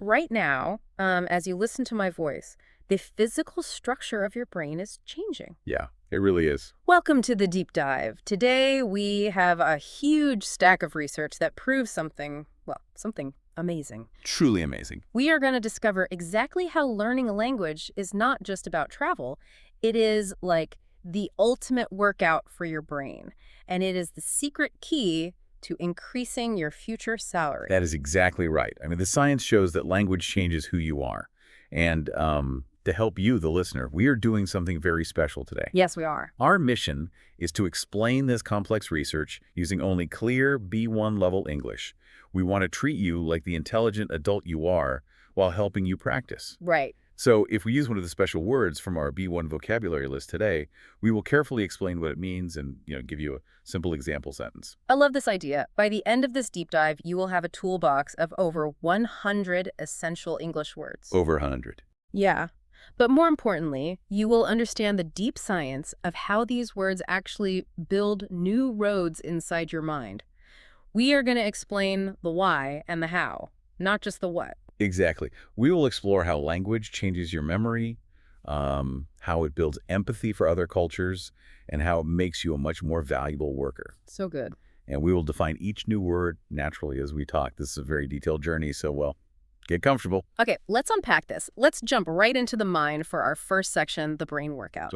Right now, as you listen to my voice, the physical structure of your brain is changing. Yeah, it really is. Welcome to the deep dive. Today, we have a huge stack of research that proves something, well, something amazing. Truly amazing. We are going to discover exactly how learning a language is not just about travel. It is like the ultimate workout for your brain, and it is the secret key to increasing your future salary. That is exactly right. I mean, the science shows that language changes who you are. And to help you, the listener, we are doing something very special today. Yes, we are. Our mission is to explain this complex research using only clear B1 level English. We want to treat you like the intelligent adult you are while helping you practice. Right. So if we use one of the special words from our B1 vocabulary list today, we will carefully explain what it means and, give you a simple example sentence. I love this idea. By the end of this deep dive, you will have a toolbox of over 100 essential English words. Over 100. Yeah. But more importantly, you will understand the deep science of how these words actually build new roads inside your mind. We are going to explain the why and the how, not just the what. Exactly. We will explore how language changes your memory, how it builds empathy for other cultures, and how it makes you a much more valuable worker. So good. And we will define each new word naturally as we talk. This is a very detailed journey, so, well, get comfortable. Okay, let's unpack this. Let's jump right into the mind for our first section, the brain workout.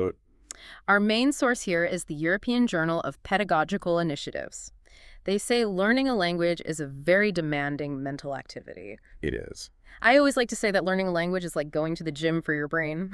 Our main source here is the European Journal of Pedagogical Initiatives. They say learning a language is a very demanding mental activity. It is. I always like to say that learning a language is like going to the gym for your brain.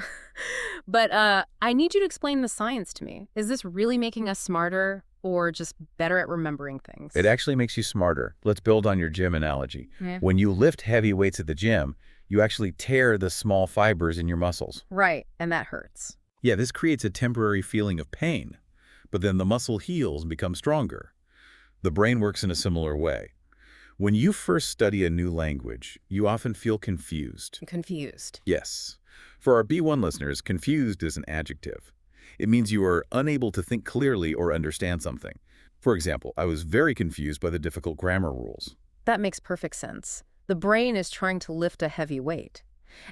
But I need you to explain the science to me. Is this really making us smarter or just better at remembering things? It actually makes you smarter. Let's build on your gym analogy. Yeah. When you lift heavy weights at the gym, you actually tear the small fibers in your muscles. Right, and that hurts. Yeah, this creates a temporary feeling of pain, but then the muscle heals and becomes stronger. The brain works in a similar way. When you first study a new language, you often feel confused. Confused. Yes. For our B1 listeners, confused is an adjective. It means you are unable to think clearly or understand something. For example, I was very confused by the difficult grammar rules. That makes perfect sense. The brain is trying to lift a heavy weight,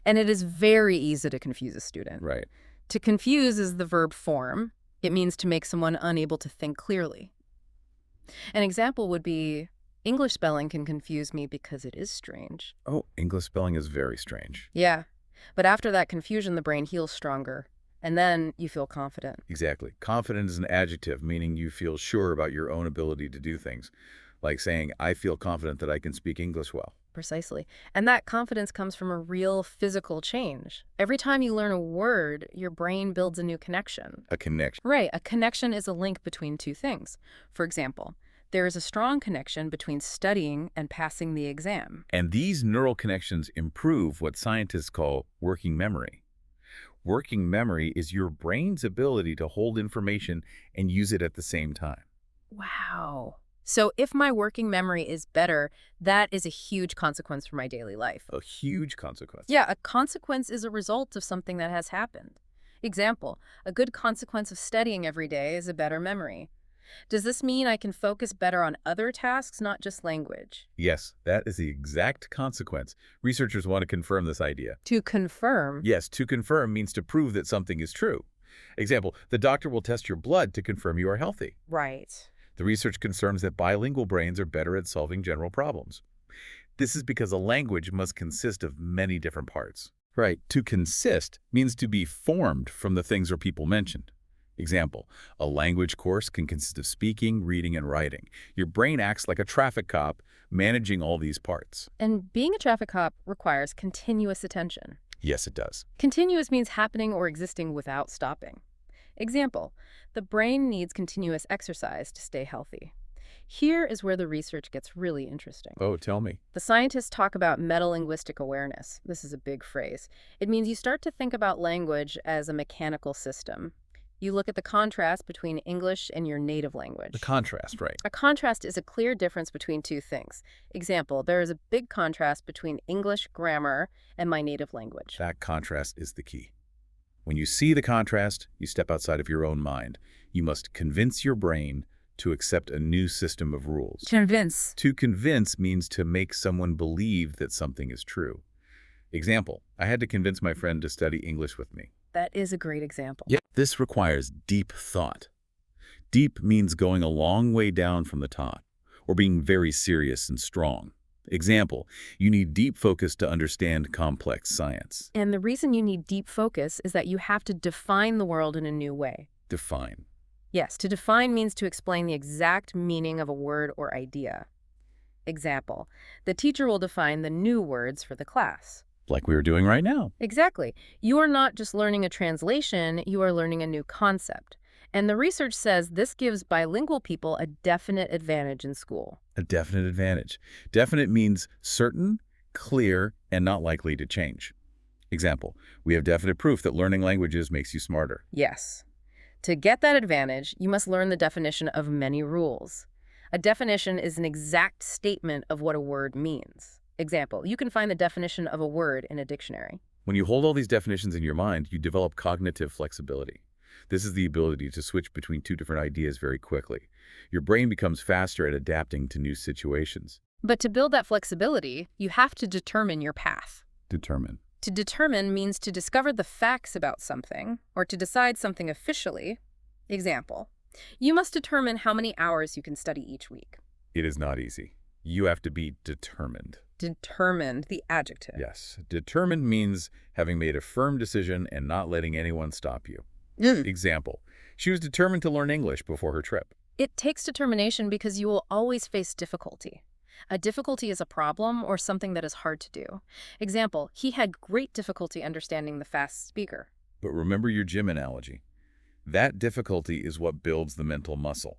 and it is very easy to confuse a student. Right. To confuse is the verb form. It means to make someone unable to think clearly. An example would be, English spelling can confuse me because it is strange. Oh, English spelling is very strange. Yeah, but after that confusion, the brain heals stronger, and then you feel confident. Exactly. Confident is an adjective, meaning you feel sure about your own ability to do things. Like saying, I feel confident that I can speak English well. Precisely. And that confidence comes from a real physical change. Every time you learn a word, your brain builds a new connection. A connection. Right. A connection is a link between two things. For example, there is a strong connection between studying and passing the exam. And these neural connections improve what scientists call working memory. Working memory is your brain's ability to hold information and use it at the same time. Wow. So if my working memory is better, that is a huge consequence for my daily life. A huge consequence. Yeah, a consequence is a result of something that has happened. Example, a good consequence of studying every day is a better memory. Does this mean I can focus better on other tasks, not just language? Yes, that is the exact consequence. Researchers want to confirm this idea. To confirm? Yes, to confirm means to prove that something is true. Example, the doctor will test your blood to confirm you are healthy. Right. The research confirms that bilingual brains are better at solving general problems. This is because a language must consist of many different parts. Right. To consist means to be formed from the things or people mentioned. Example, a language course can consist of speaking, reading, and writing. Your brain acts like a traffic cop, managing all these parts. And being a traffic cop requires continuous attention. Yes, it does. Continuous means happening or existing without stopping. Example, the brain needs continuous exercise to stay healthy. Here is where the research gets really interesting. Oh, tell me. The scientists talk about metalinguistic awareness. This is a big phrase. It means you start to think about language as a mechanical system. You look at the contrast between English and your native language. The contrast, right. A contrast is a clear difference between two things. Example, there is a big contrast between English grammar and my native language. That contrast is the key. When you see the contrast, you step outside of your own mind. You must convince your brain to accept a new system of rules. Convince. To convince means to make someone believe that something is true. Example, I had to convince my friend to study English with me. That is a great example. Yet this requires deep thought. Deep means going a long way down from the top, or being very serious and strong. Example, you need deep focus to understand complex science. And the reason you need deep focus is that you have to define the world in a new way. Define. Yes, to define means to explain the exact meaning of a word or idea. Example, the teacher will define the new words for the class. Like we were doing right now. Exactly. You are not just learning a translation, you are learning a new concept. And the research says this gives bilingual people a definite advantage in school. A definite advantage. Definite means certain, clear, and not likely to change. Example, we have definite proof that learning languages makes you smarter. Yes. To get that advantage, you must learn the definition of many rules. A definition is an exact statement of what a word means. Example, you can find the definition of a word in a dictionary. When you hold all these definitions in your mind, you develop cognitive flexibility. This is the ability to switch between two different ideas very quickly. Your brain becomes faster at adapting to new situations. But to build that flexibility, you have to determine your path. Determine. To determine means to discover the facts about something, or to decide something officially. Example, you must determine how many hours you can study each week. It is not easy. You have to be determined. Determined, the adjective. Yes. Determined means having made a firm decision and not letting anyone stop you. Example, she was determined to learn English before her trip. It takes determination because you will always face difficulty. A difficulty is a problem or something that is hard to do. Example, he had great difficulty understanding the fast speaker. But remember your gym analogy. That difficulty is what builds the mental muscle.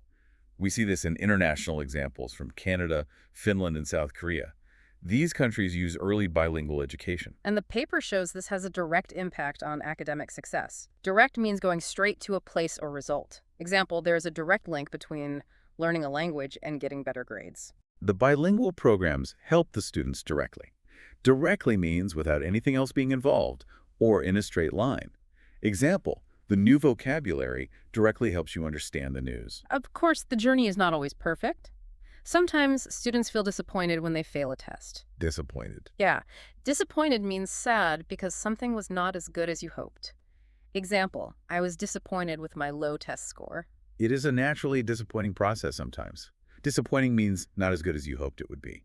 We see this in international examples from Canada, Finland, and South Korea. These countries use early bilingual education. And the paper shows this has a direct impact on academic success. Direct means going straight to a place or result. Example, there is a direct link between learning a language and getting better grades. The bilingual programs help the students directly. Directly means without anything else being involved or in a straight line. Example, the new vocabulary directly helps you understand the news. Of course, the journey is not always perfect. Sometimes students feel disappointed when they fail a test. Disappointed. Yeah, disappointed means sad because something was not as good as you hoped. Example, I was disappointed with my low test score. It is a naturally disappointing process sometimes. Disappointing means not as good as you hoped it would be.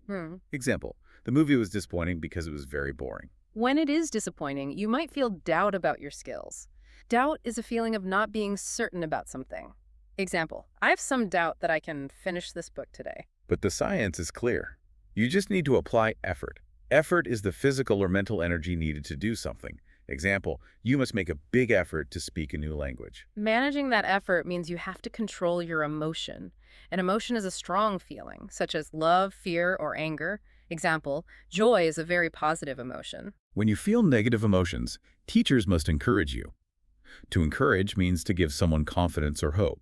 Example, the movie was disappointing because it was very boring. When it is disappointing, you might feel doubt about your skills. Doubt is a feeling of not being certain about something. Example, I have some doubt that I can finish this book today. But the science is clear. You just need to apply effort. Effort is the physical or mental energy needed to do something. Example, you must make a big effort to speak a new language. Managing that effort means you have to control your emotion. An emotion is a strong feeling, such as love, fear, or anger. Example, joy is a very positive emotion. When you feel negative emotions, teachers must encourage you. To encourage means to give someone confidence or hope.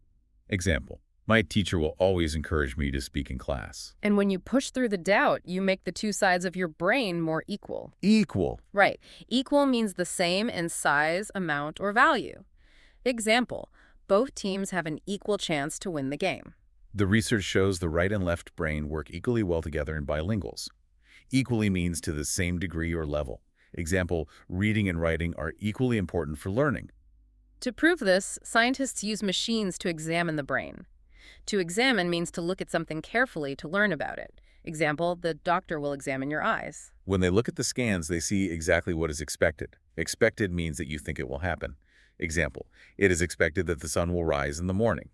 Example, my teacher will always encourage me to speak in class. And when you push through the doubt, you make the two sides of your brain more equal. Equal. Right. Equal means the same in size, amount, or value. Example, both teams have an equal chance to win the game. The research shows the right and left brain work equally well together in bilinguals. Equally means to the same degree or level. Example, reading and writing are equally important for learning. To prove this, scientists use machines to examine the brain. To examine means to look at something carefully to learn about it. Example, the doctor will examine your eyes. When they look at the scans, they see exactly what is expected. Expected means that you think it will happen. Example, it is expected that the sun will rise in the morning.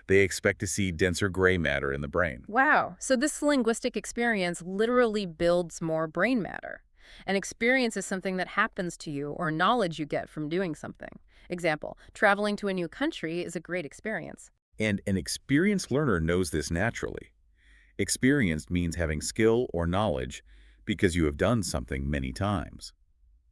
They expect to see denser gray matter in the brain. Wow, so this linguistic experience literally builds more brain matter. An experience is something that happens to you or knowledge you get from doing something. Example, traveling to a new country is a great experience. And an experienced learner knows this naturally. Experienced means having skill or knowledge because you have done something many times.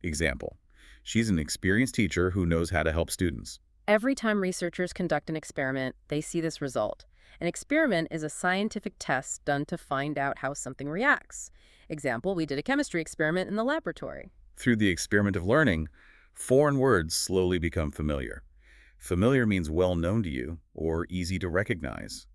Example, she's an experienced teacher who knows how to help students. Every time researchers conduct an experiment, they see this result. An experiment is a scientific test done to find out how something reacts. Example, we did a chemistry experiment in the laboratory. Through the experiment of learning, foreign words slowly become familiar. Familiar means well known to you or easy to recognize.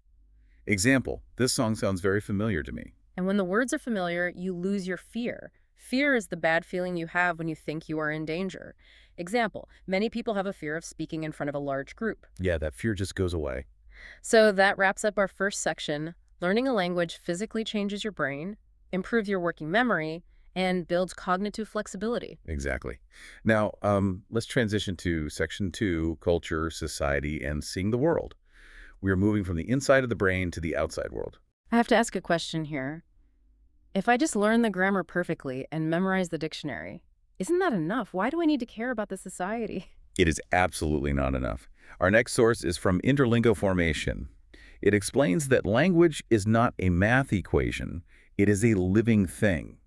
Example, this song sounds very familiar to me. And when the words are familiar, you lose your fear. Fear is the bad feeling you have when you think you are in danger. Example, many people have a fear of speaking in front of a large group. Yeah, that fear just goes away. So that wraps up our first section. Learning a language physically changes your brain, improves your working memory, and builds cognitive flexibility. Exactly. Now, let's transition to Section 2, Culture, Society, and Seeing the World. We are moving from the inside of the brain to the outside world. I have to ask a question here. If I just learn the grammar perfectly and memorize the dictionary, isn't that enough? Why do I need to care about the society? It is absolutely not enough. Our next source is from Interlingo Formation. It explains that language is not a math equation. It is a living thing.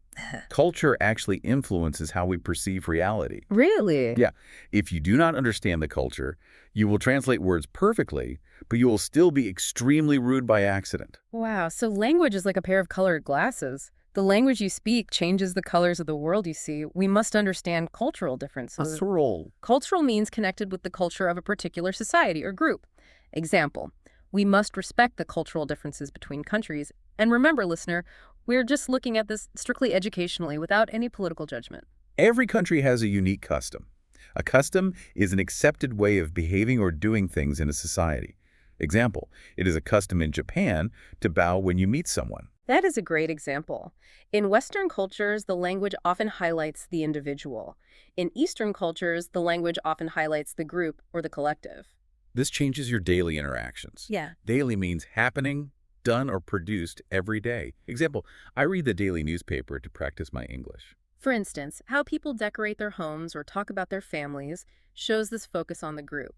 Culture actually influences how we perceive reality. Really? Yeah, if you do not understand the culture, you will translate words perfectly, but you will still be extremely rude by accident. Wow, so language is like a pair of colored glasses. The language you speak changes the colors of the world you see. We must understand cultural differences. Cultural. Cultural means connected with the culture of a particular society or group. Example, we must respect the cultural differences between countries. And remember, listener, we're just looking at this strictly educationally without any political judgment. Every country has a unique custom. A custom is an accepted way of behaving or doing things in a society. Example, it is a custom in Japan to bow when you meet someone. That is a great example. In Western cultures, the language often highlights the individual. In Eastern cultures, the language often highlights the group or the collective. This changes your daily interactions. Yeah. Daily means happening, done, or produced every day. Example, I read the daily newspaper to practice my English. For instance, how people decorate their homes or talk about their families shows this focus on the group.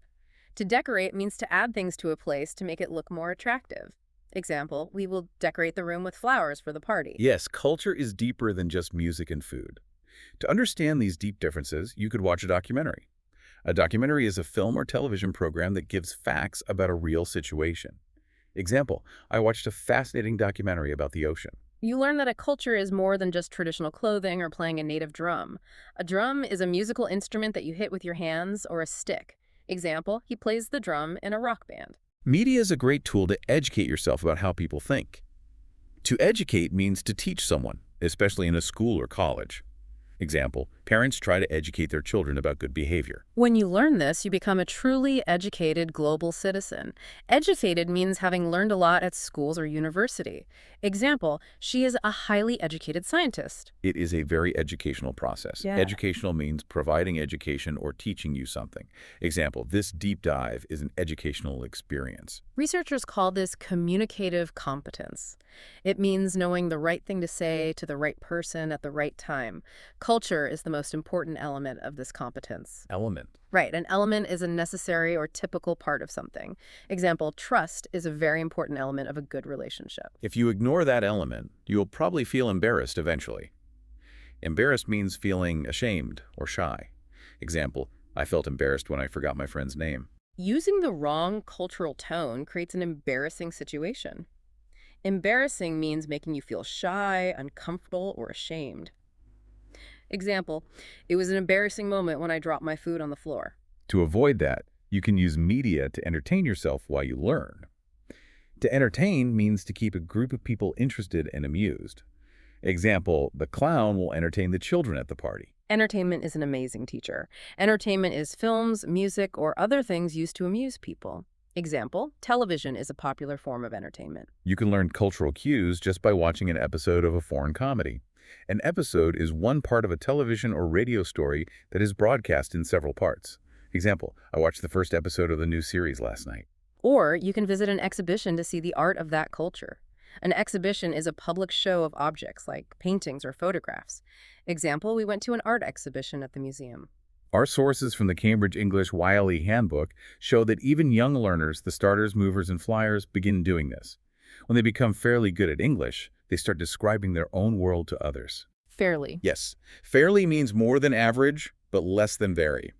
To decorate means to add things to a place to make it look more attractive. Example, we will decorate the room with flowers for the party. Yes, culture is deeper than just music and food. To understand these deep differences, you could watch a documentary. A documentary is a film or television program that gives facts about a real situation. Example, I watched a fascinating documentary about the ocean. You learn that a culture is more than just traditional clothing or playing a native drum. A drum is a musical instrument that you hit with your hands or a stick. Example, he plays the drum in a rock band. Media is a great tool to educate yourself about how people think. To educate means to teach someone, especially in a school or college. Example, parents try to educate their children about good behavior. When you learn this, you become a truly educated global citizen. Educated means having learned a lot at schools or university. Example, she is a highly educated scientist. It is a very educational process. Yeah. Educational means providing education or teaching you something. Example, this deep dive is an educational experience. Researchers call this communicative competence. It means knowing the right thing to say to the right person at the right time. Culture is the most important element of this competence. Element. Right, an element is a necessary or typical part of something. Example, trust is a very important element of a good relationship. If you ignore that element, you will probably feel embarrassed eventually. Embarrassed means feeling ashamed or shy. Example, I felt embarrassed when I forgot my friend's name. Using the wrong cultural tone creates an embarrassing situation. Embarrassing means making you feel shy, uncomfortable, or ashamed. Example, it was an embarrassing moment when I dropped my food on the floor. To avoid that, you can use media to entertain yourself while you learn. To entertain means to keep a group of people interested and amused. Example, the clown will entertain the children at the party. Entertainment is an amazing teacher. Entertainment is films, music, or other things used to amuse people. Example, television is a popular form of entertainment. You can learn cultural cues just by watching an episode of a foreign comedy. An episode is one part of a television or radio story that is broadcast in several parts. Example, I watched the first episode of the new series last night. Or you can visit an exhibition to see the art of that culture. An exhibition is a public show of objects like paintings or photographs. Example, we went to an art exhibition at the museum. Our sources from the Cambridge English YLE Handbook show that even young learners, the starters, movers, and flyers, begin doing this. When they become fairly good at English, they start describing their own world to others. Fairly. Yes, fairly means more than average, but less than very.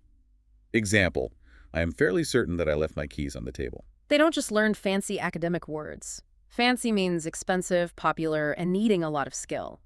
Example, I am fairly certain that I left my keys on the table. They don't just learn fancy academic words. Fancy means expensive, popular, and needing a lot of skill.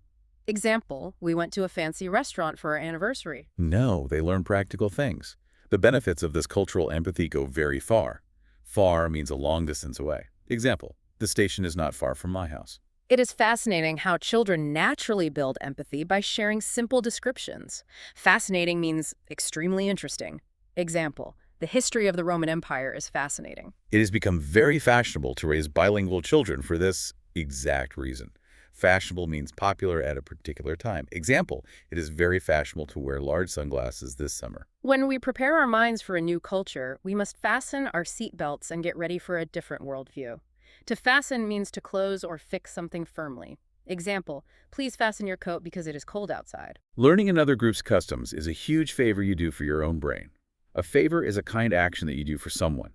Example, we went to a fancy restaurant for our anniversary. No, they learn practical things. The benefits of this cultural empathy go very far. Far means a long distance away. Example, the station is not far from my house. It is fascinating how children naturally build empathy by sharing simple descriptions. Fascinating means extremely interesting. Example, the history of the Roman Empire is fascinating. It has become very fashionable to raise bilingual children for this exact reason. Fashionable means popular at a particular time. Example, it is very fashionable to wear large sunglasses this summer. When we prepare our minds for a new culture, we must fasten our seatbelts and get ready for a different worldview. To fasten means to close or fix something firmly. Example, please fasten your coat because it is cold outside. Learning another group's customs is a huge favor you do for your own brain. A favor is a kind action that you do for someone.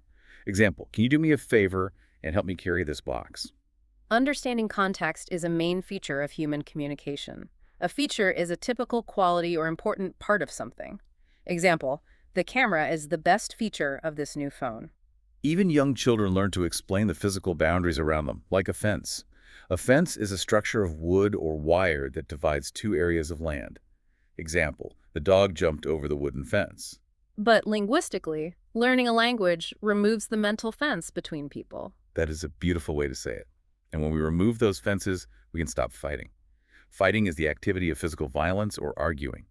Example, can you do me a favor and help me carry this box? Understanding context is a main feature of human communication. A feature is a typical quality or important part of something. Example, the camera is the best feature of this new phone. Even young children learn to explain the physical boundaries around them, like a fence. A fence is a structure of wood or wire that divides two areas of land. Example, the dog jumped over the wooden fence. But linguistically, learning a language removes the mental fence between people. That is a beautiful way to say it. And when we remove those fences, we can stop fighting. Fighting is the activity of physical violence or arguing.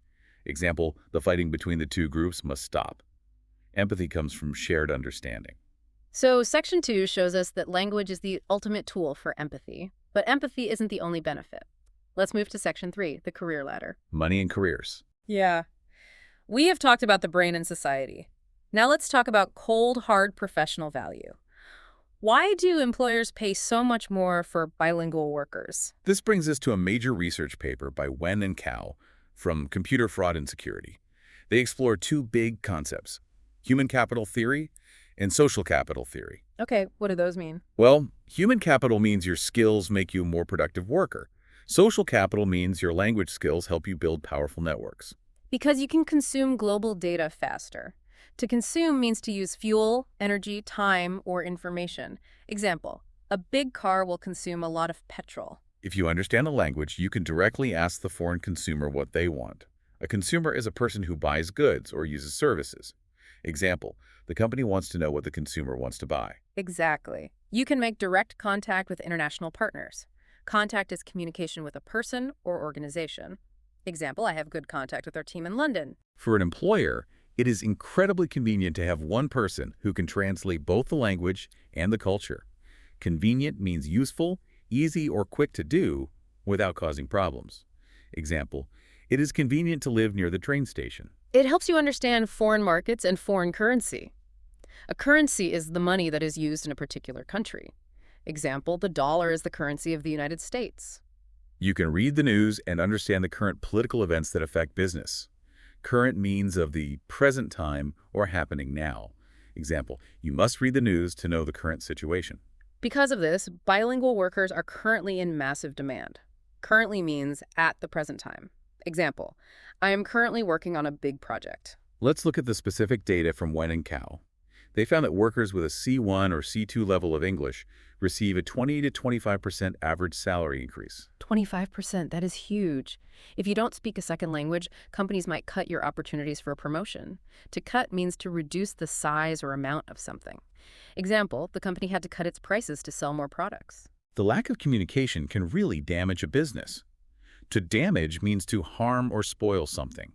Example, the fighting between the two groups must stop. Empathy comes from shared understanding. So Section 2 shows us that language is the ultimate tool for empathy. But empathy isn't the only benefit. Let's move to Section 3, the career ladder. Money and careers. Yeah. We have talked about the brain and society. Now let's talk about cold, hard professional value. Why do employers pay so much more for bilingual workers? This brings us to a major research paper by Wen and Cao from Computer Fraud and Security. They explore two big concepts, human capital theory and social capital theory. Okay, what do those mean? Well, human capital means your skills make you a more productive worker. Social capital means your language skills help you build powerful networks. Because you can consume global data faster. To consume means to use fuel, energy, time, or information. Example, a big car will consume a lot of petrol. If you understand the language, you can directly ask the foreign consumer what they want. A consumer is a person who buys goods or uses services. Example, the company wants to know what the consumer wants to buy. Exactly. You can make direct contact with international partners. Contact is communication with a person or organization. Example, I have good contact with our team in London. For an employer, it is incredibly convenient to have one person who can translate both the language and the culture. Convenient means useful, easy, or quick to do without causing problems. Example, it is convenient to live near the train station. It helps you understand foreign markets and foreign currency. A currency is the money that is used in a particular country. Example, the dollar is the currency of the United States. You can read the news and understand the current political events that affect business. Current means of the present time or happening now. Example, you must read the news to know the current situation. Because of this, bilingual workers are currently in massive demand. Currently means at the present time. Example, I am currently working on a big project. Let's look at the specific data from Wen and Cao. They found that workers with a C1 or C2 level of English receive a 20 to 25% average salary increase. 25%, that is huge. If you don't speak a second language, companies might cut your opportunities for a promotion. To cut means to reduce the size or amount of something. Example, the company had to cut its prices to sell more products. The lack of communication can really damage a business. To damage means to harm or spoil something.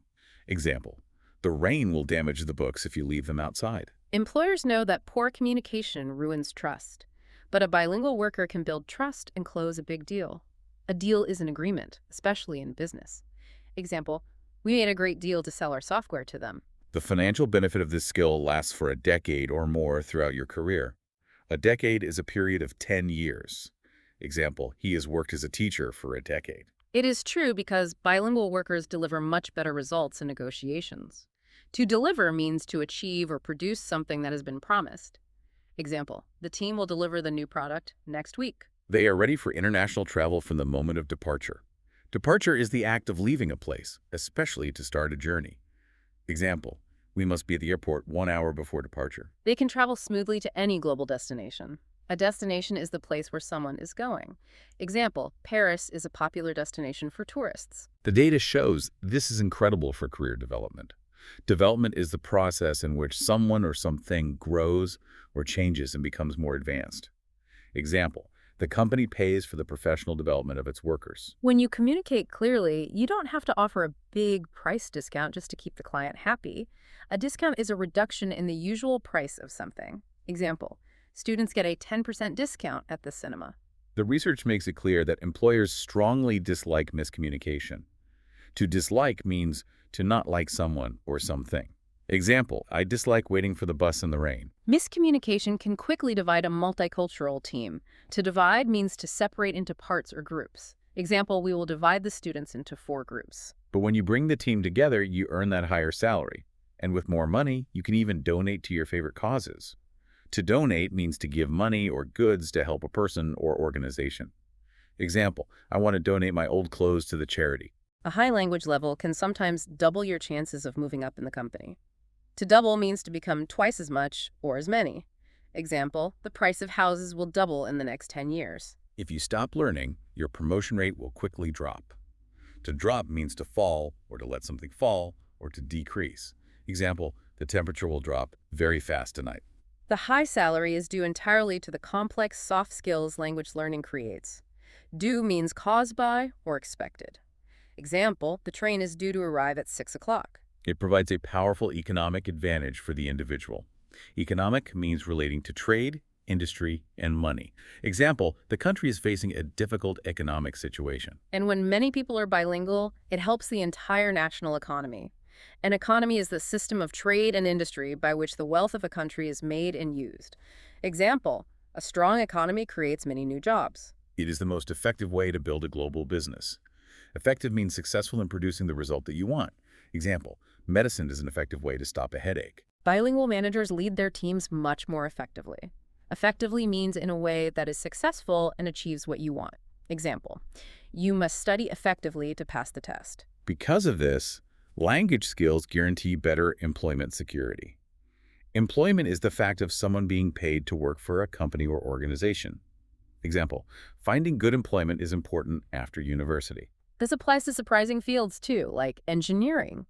Example, the rain will damage the books if you leave them outside. Employers know that poor communication ruins trust. But a bilingual worker can build trust and close a big deal. A deal is an agreement, especially in business. Example, we made a great deal to sell our software to them. The financial benefit of this skill lasts for a decade or more throughout your career. A decade is a period of 10 years. Example, he has worked as a teacher for a decade. It is true because bilingual workers deliver much better results in negotiations. To deliver means to achieve or produce something that has been promised. Example, the team will deliver the new product next week. They are ready for international travel from the moment of departure. Departure is the act of leaving a place, especially to start a journey. Example, we must be at the airport 1 hour before departure. They can travel smoothly to any global destination. A destination is the place where someone is going. Example, Paris is a popular destination for tourists. The data shows this is incredible for career development. Development is the process in which someone or something grows or changes and becomes more advanced. Example, The company pays for the professional development of its workers. When you communicate clearly, you don't have to offer a big price discount just to keep the client happy. A discount is a reduction in the usual price of something. Example, students get a 10% discount at the cinema. The research makes it clear that employers strongly dislike miscommunication. To dislike means to not like someone or something. Example, I dislike waiting for the bus in the rain. Miscommunication can quickly divide a multicultural team. To divide means to separate into parts or groups. Example, we will divide the students into 4 groups. But when you bring the team together, you earn that higher salary. And with more money, you can even donate to your favorite causes. To donate means to give money or goods to help a person or organization. Example, I want to donate my old clothes to the charity. A high language level can sometimes double your chances of moving up in the company. To double means to become twice as much or as many. Example, the price of houses will double in the next 10 years. If you stop learning, your promotion rate will quickly drop. To drop means to fall, or to let something fall, or to decrease. Example, the temperature will drop very fast tonight. The high salary is due entirely to the complex soft skills language learning creates. Due means caused by or expected. Example, the train is due to arrive at 6 o'clock. It provides a powerful economic advantage for the individual. Economic means relating to trade, industry, and money. Example, the country is facing a difficult economic situation. And when many people are bilingual, it helps the entire national economy. An economy is the system of trade and industry by which the wealth of a country is made and used. Example, a strong economy creates many new jobs. It is the most effective way to build a global business. Effective means successful in producing the result that you want. Example, medicine is an effective way to stop a headache. Bilingual managers lead their teams much more effectively. Effectively means in a way that is successful and achieves what you want. Example, you must study effectively to pass the test. Because of this, language skills guarantee better employment security. Employment is the fact of someone being paid to work for a company or organization. Example, finding good employment is important after university. This applies to surprising fields too, like engineering.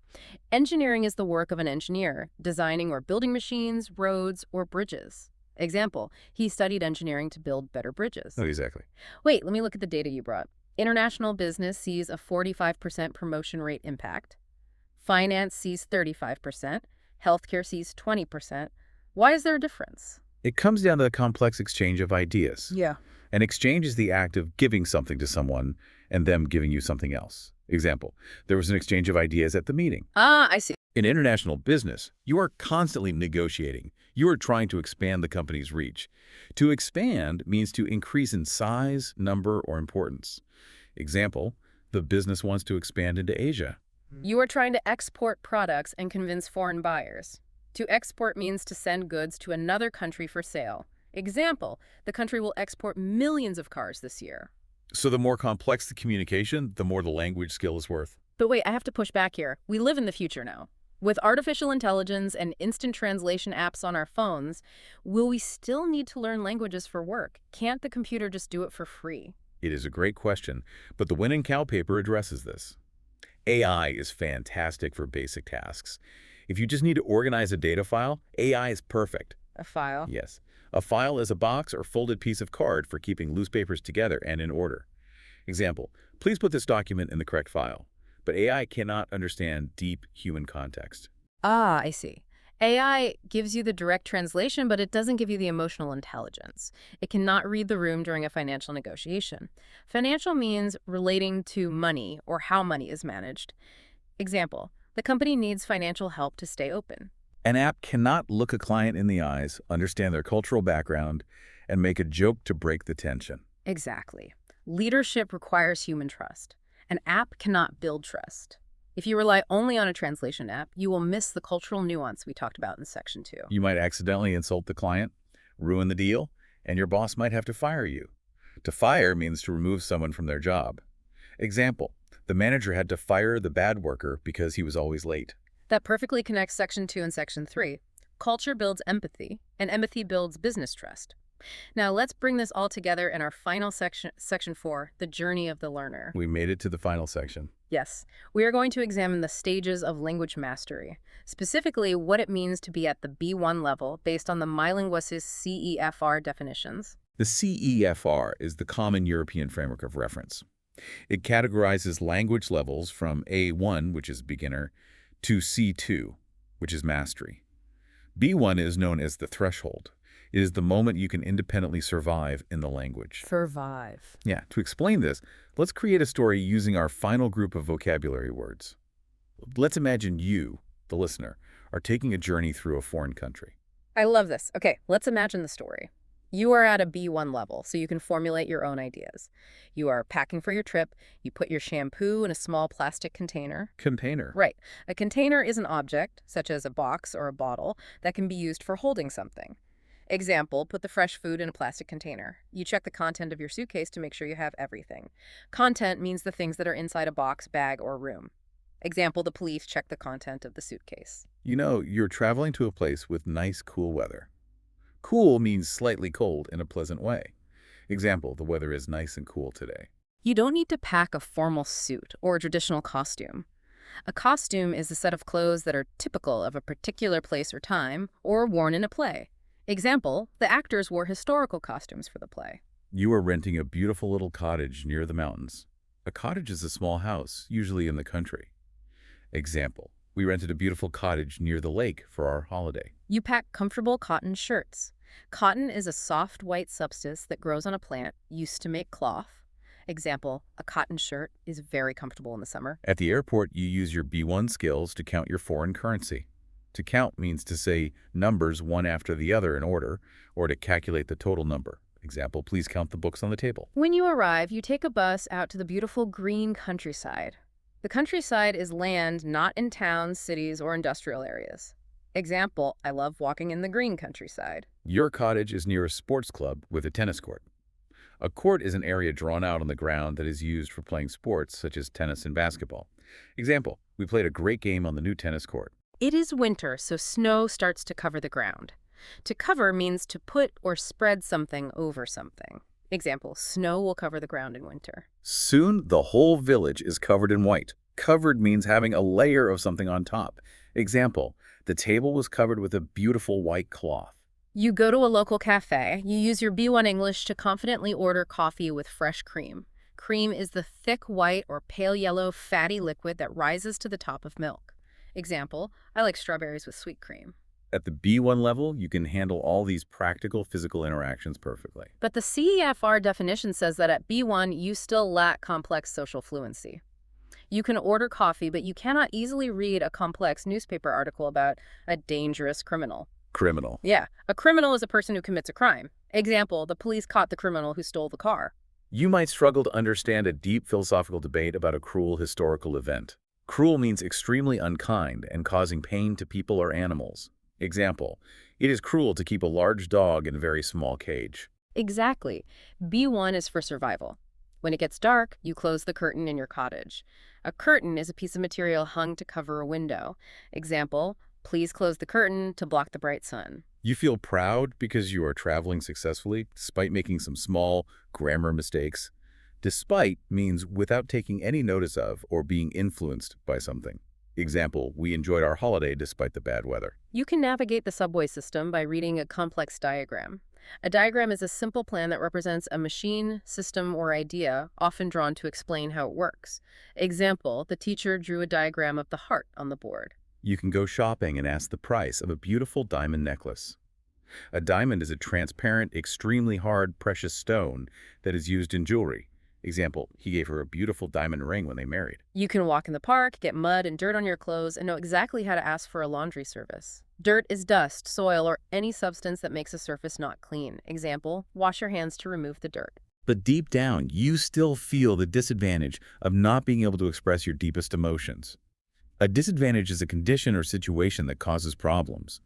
Engineering is the work of an engineer, designing or building machines, roads, or bridges. Example, he studied engineering to build better bridges. Oh, exactly. Wait, let me look at the data you brought. International business sees a 45% promotion rate impact. Finance sees 35%. Healthcare sees 20%. Why is there a difference? It comes down to the complex exchange of ideas. Yeah. An exchange is the act of giving something to someone and them giving you something else. Example, there was an exchange of ideas at the meeting. Ah, I see. In international business, you are constantly negotiating. You are trying to expand the company's reach. To expand means to increase in size, number, or importance. Example, the business wants to expand into Asia. You are trying to export products and convince foreign buyers. To export means to send goods to another country for sale. Example, the country will export millions of cars this year. So the more complex the communication, the more the language skill is worth. But wait, I have to push back here. We live in the future now. With artificial intelligence and instant translation apps on our phones, will we still need to learn languages for work? Can't the computer just do it for free? It is a great question, but the Win and Cow paper addresses this. AI is fantastic for basic tasks. If you just need to organize a data file, AI is perfect. A file? Yes. A file is a box or folded piece of card for keeping loose papers together and in order. Example, please put this document in the correct file. But AI cannot understand deep human context. Ah, I see. AI gives you the direct translation, but it doesn't give you the emotional intelligence. It cannot read the room during a financial negotiation. Financial means relating to money or how money is managed. Example, the company needs financial help to stay open. An app cannot look a client in the eyes, understand their cultural background, and make a joke to break the tension. Exactly. Leadership requires human trust. An app cannot build trust. If you rely only on a translation app, you will miss the cultural nuance we talked about in Section 2. You might accidentally insult the client, ruin the deal, and your boss might have to fire you. To fire means to remove someone from their job. Example, the manager had to fire the bad worker because he was always late. That perfectly connects Section 2 and Section 3. Culture builds empathy, and empathy builds business trust. Now let's bring this all together in our final section, Section 4, the journey of the learner. We made it to the final section. Yes, we are going to examine the stages of language mastery, specifically what it means to be at the B1 level based on the My Linguist's CEFR definitions. The CEFR is the Common European Framework of Reference. It categorizes language levels from A1, which is beginner, to C2, which is mastery. B1 is known as the threshold. It is the moment you can independently survive in the language. Survive. Yeah, to explain this, let's create a story using our final group of vocabulary words. Let's imagine you, the listener, are taking a journey through a foreign country. I love this. Okay, let's imagine the story. You are at a B1 level, so you can formulate your own ideas. You are packing for your trip. You put your shampoo in a small plastic container. Container. Right. A container is an object, such as a box or a bottle, that can be used for holding something. Example, put the fresh food in a plastic container. You check the content of your suitcase to make sure you have everything. Content means the things that are inside a box, bag, or room. Example, the police check the content of the suitcase. You know, you're traveling to a place with nice, cool weather. Cool means slightly cold in a pleasant way. Example, the weather is nice and cool today. You don't need to pack a formal suit or a traditional costume. A costume is a set of clothes that are typical of a particular place or time, or worn in a play. Example, the actors wore historical costumes for the play. You are renting a beautiful little cottage near the mountains. A cottage is a small house, usually in the country. Example, we rented a beautiful cottage near the lake for our holiday. You pack comfortable cotton shirts. Cotton is a soft white substance that grows on a plant used to make cloth. Example, a cotton shirt is very comfortable in the summer. At the airport, you use your B1 skills to count your foreign currency. To count means to say numbers one after the other in order, or to calculate the total number. Example, please count the books on the table. When you arrive, you take a bus out to the beautiful green countryside. The countryside is land not in towns, cities, or industrial areas. Example, I love walking in the green countryside. Your cottage is near a sports club with a tennis court. A court is an area drawn out on the ground that is used for playing sports such as tennis and basketball. Example, we played a great game on the new tennis court. It is winter, so snow starts to cover the ground. To cover means to put or spread something over something. Example, snow will cover the ground in winter. Soon, the whole village is covered in white. Covered means having a layer of something on top. Example, the table was covered with a beautiful white cloth. You go to a local cafe. You use your B1 English to confidently order coffee with fresh cream. Cream is the thick white or pale yellow fatty liquid that rises to the top of milk. Example, I like strawberries with sweet cream. At the B1 level, you can handle all these practical physical interactions perfectly. But the CEFR definition says that at B1, you still lack complex social fluency. You can order coffee, but you cannot easily read a complex newspaper article about a dangerous criminal. Criminal. Yeah, a criminal is a person who commits a crime. Example, the police caught the criminal who stole the car. You might struggle to understand a deep philosophical debate about a cruel historical event. Cruel means extremely unkind and causing pain to people or animals. Example, it is cruel to keep a large dog in a very small cage. Exactly. B1 is for survival. When it gets dark, you close the curtain in your cottage. A curtain is a piece of material hung to cover a window. Example, please close the curtain to block the bright sun. You feel proud because you are traveling successfully, despite making some small grammar mistakes. Despite means without taking any notice of or being influenced by something. Example, we enjoyed our holiday despite the bad weather. You can navigate the subway system by reading a complex diagram. A diagram is a simple plan that represents a machine, system, or idea, often drawn to explain how it works. Example, the teacher drew a diagram of the heart on the board. You can go shopping and ask the price of a beautiful diamond necklace. A diamond is a transparent, extremely hard, precious stone that is used in jewelry. Example, he gave her a beautiful diamond ring when they married. You can walk in the park, get mud and dirt on your clothes, and know exactly how to ask for a laundry service. Dirt is dust, soil, or any substance that makes a surface not clean. Example, wash your hands to remove the dirt. But deep down, you still feel the disadvantage of not being able to express your deepest emotions. A disadvantage is a condition or situation that causes problems.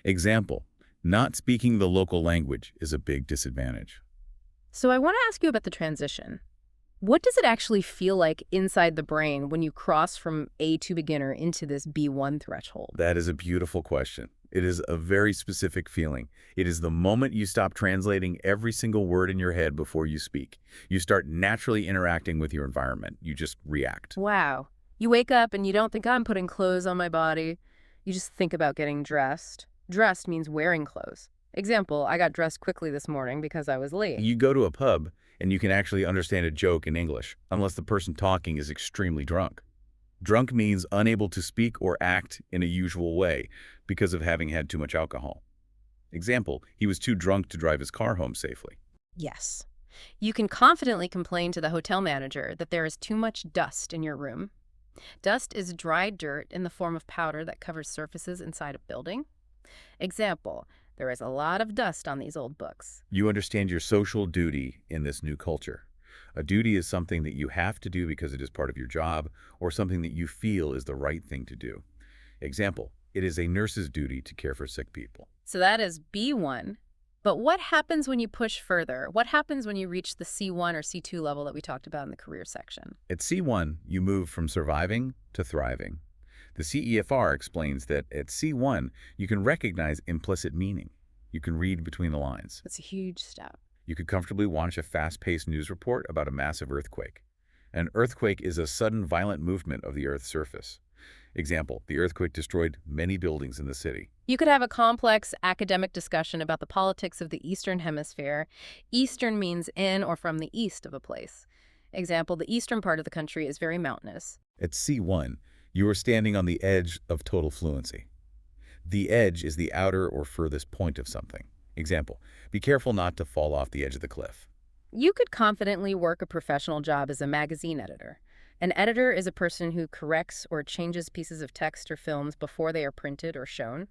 Example, not speaking the local language is a big disadvantage. So I want to ask you about the transition. What does it actually feel like inside the brain when you cross from A2 beginner into this B1 threshold? That is a beautiful question. It is a very specific feeling. It is the moment you stop translating every single word in your head before you speak. You start naturally interacting with your environment. You just react. Wow. You wake up and you don't think, I'm putting clothes on my body. You just think about getting dressed. Dressed means wearing clothes. Example, I got dressed quickly this morning because I was late. You go to a pub and you can actually understand a joke in English, unless the person talking is extremely drunk. Drunk means unable to speak or act in a usual way because of having had too much alcohol. Example, he was too drunk to drive his car home safely. Yes. You can confidently complain to the hotel manager that there is too much dust in your room. Dust is dry dirt in the form of powder that covers surfaces inside a building. Example, there is a lot of dust on these old books. You understand your social duty in this new culture. A duty is something that you have to do because it is part of your job or something that you feel is the right thing to do. Example, it is a nurse's duty to care for sick people. So that is B1. But what happens when you push further? What happens when you reach the C1 or C2 level that we talked about in the career section? At C1, you move from surviving to thriving. The CEFR explains that at C1, you can recognize implicit meaning. You can read between the lines. That's a huge step. You could comfortably watch a fast-paced news report about a massive earthquake. An earthquake is a sudden violent movement of the Earth's surface. Example, the earthquake destroyed many buildings in the city. You could have a complex academic discussion about the politics of the Eastern Hemisphere. Eastern means in or from the east of a place. Example, the eastern part of the country is very mountainous. At C1, you are standing on the edge of total fluency. The edge is the outer or furthest point of something. Example, be careful not to fall off the edge of the cliff. You could confidently work a professional job as a magazine editor. An editor is a person who corrects or changes pieces of text or films before they are printed or shown.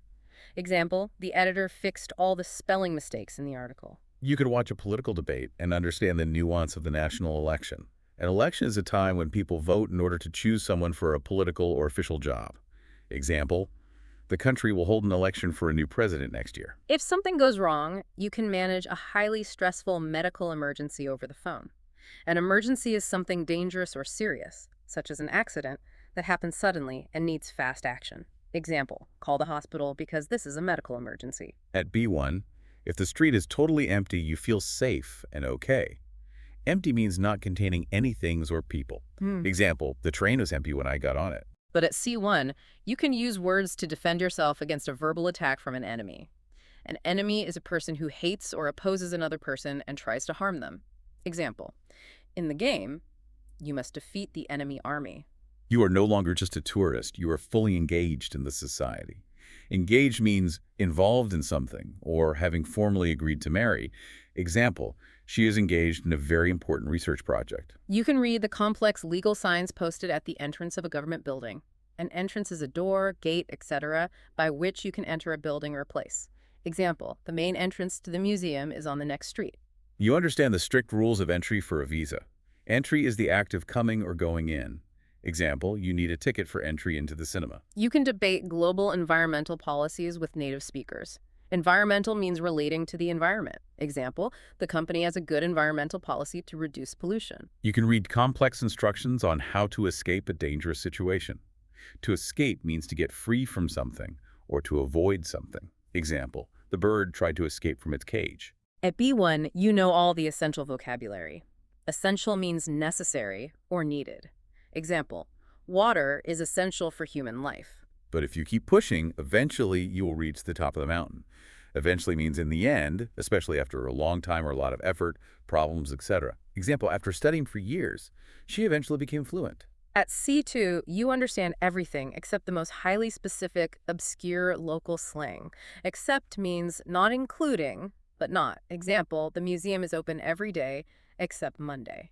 Example, the editor fixed all the spelling mistakes in the article. You could watch a political debate and understand the nuance of the national election. An election is a time when people vote in order to choose someone for a political or official job. Example, the country will hold an election for a new president next year. If something goes wrong, you can manage a highly stressful medical emergency over the phone. An emergency is something dangerous or serious, such as an accident, that happens suddenly and needs fast action. Example, call the hospital because this is a medical emergency. At B1, if the street is totally empty, you feel safe and okay. Empty means not containing any things or people. Example, the train was empty when I got on it. But at C1, you can use words to defend yourself against a verbal attack from an enemy. An enemy is a person who hates or opposes another person and tries to harm them. Example, in the game, you must defeat the enemy army. You are no longer just a tourist. You are fully engaged in the society. Engaged means involved in something or having formally agreed to marry. Example, she is engaged in a very important research project. You can read the complex legal signs posted at the entrance of a government building. An entrance is a door, gate, etc., by which you can enter a building or place. Example, the main entrance to the museum is on the next street. You understand the strict rules of entry for a visa. Entry is the act of coming or going in. Example, you need a ticket for entry into the cinema. You can debate global environmental policies with native speakers. Environmental means relating to the environment. Example, the company has a good environmental policy to reduce pollution. You can read complex instructions on how to escape a dangerous situation. To escape means to get free from something or to avoid something. Example, the bird tried to escape from its cage. At B1, you know all the essential vocabulary. Essential means necessary or needed. Example, water is essential for human life. But if you keep pushing, eventually you will reach the top of the mountain. Eventually means in the end, especially after a long time or a lot of effort, problems, etc. Example, after studying for years, she eventually became fluent. At C2, you understand everything except the most highly specific, obscure local slang. Except means not including, but not. Example, the museum is open every day except Monday.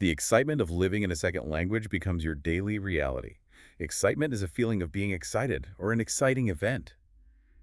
The excitement of living in a second language becomes your daily reality. Excitement is a feeling of being excited or an exciting event.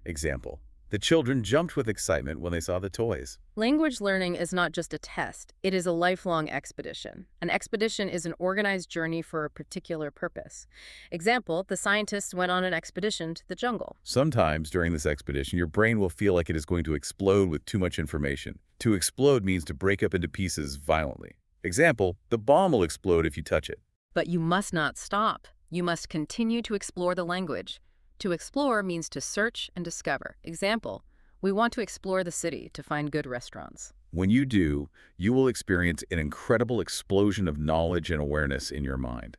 Example, the children jumped with excitement when they saw the toys. Language learning is not just a test, it is a lifelong expedition. An expedition is an organized journey for a particular purpose. Example, the scientists went on an expedition to the jungle. Sometimes during this expedition, your brain will feel like it is going to explode with too much information. To explode means to break up into pieces violently. Example, the bomb will explode if you touch it. But you must not stop. You must continue to explore the language. To explore means to search and discover. Example, we want to explore the city to find good restaurants. When you do, you will experience an incredible explosion of knowledge and awareness in your mind.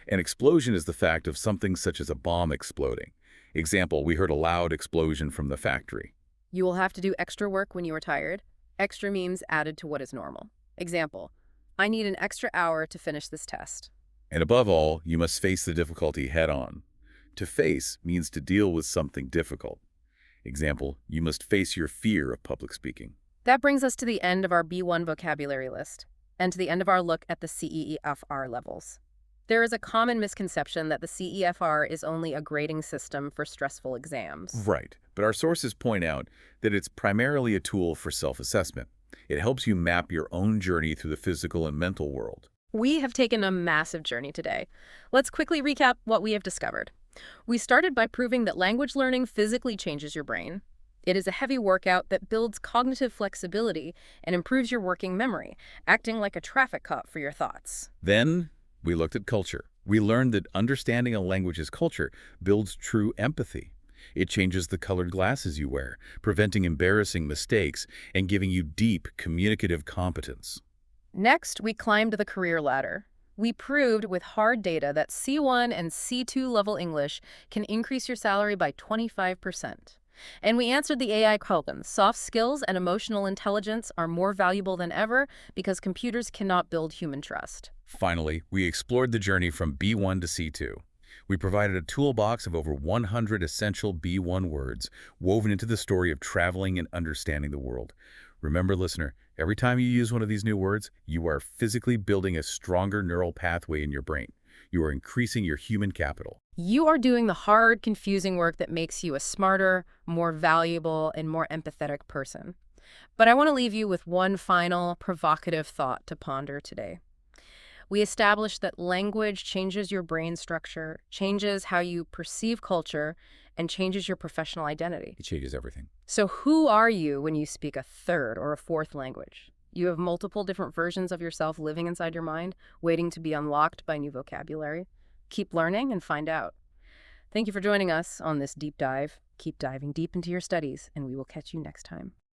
An explosion is the fact of something such as a bomb exploding. Example, we heard a loud explosion from the factory. You will have to do extra work when you are tired. Extra means added to what is normal. Example, I need an extra hour to finish this test. And above all, you must face the difficulty head-on. To face means to deal with something difficult. Example, you must face your fear of public speaking. That brings us to the end of our B1 vocabulary list, and to the end of our look at the CEFR levels. There is a common misconception that the CEFR is only a grading system for stressful exams. Right, but our sources point out that it's primarily a tool for self-assessment. It helps you map your own journey through the physical and mental world. We have taken a massive journey today. Let's quickly recap what we have discovered. We started by proving that language learning physically changes your brain. It is a heavy workout that builds cognitive flexibility and improves your working memory, acting like a traffic cop for your thoughts. Then, we looked at culture. We learned that understanding a language's culture builds true empathy. It changes the colored glasses you wear, preventing embarrassing mistakes and giving you deep communicative competence. Next, we climbed the career ladder. We proved with hard data that C1 and C2 level English can increase your salary by 25%. And we answered the AI questions. Soft skills and emotional intelligence are more valuable than ever because computers cannot build human trust. Finally, we explored the journey from B1 to C2. We provided a toolbox of over 100 essential B1 words woven into the story of traveling and understanding the world. Remember, listener, every time you use one of these new words, you are physically building a stronger neural pathway in your brain. You are increasing your human capital. You are doing the hard, confusing work that makes you a smarter, more valuable, and more empathetic person. But I want to leave you with one final, provocative thought to ponder today. We established that language changes your brain structure, changes how you perceive culture, and changes your professional identity. It changes everything. So who are you when you speak a third or a fourth language? You have multiple different versions of yourself living inside your mind, waiting to be unlocked by new vocabulary. Keep learning and find out. Thank you for joining us on this deep dive. Keep diving deep into your studies, and we will catch you next time.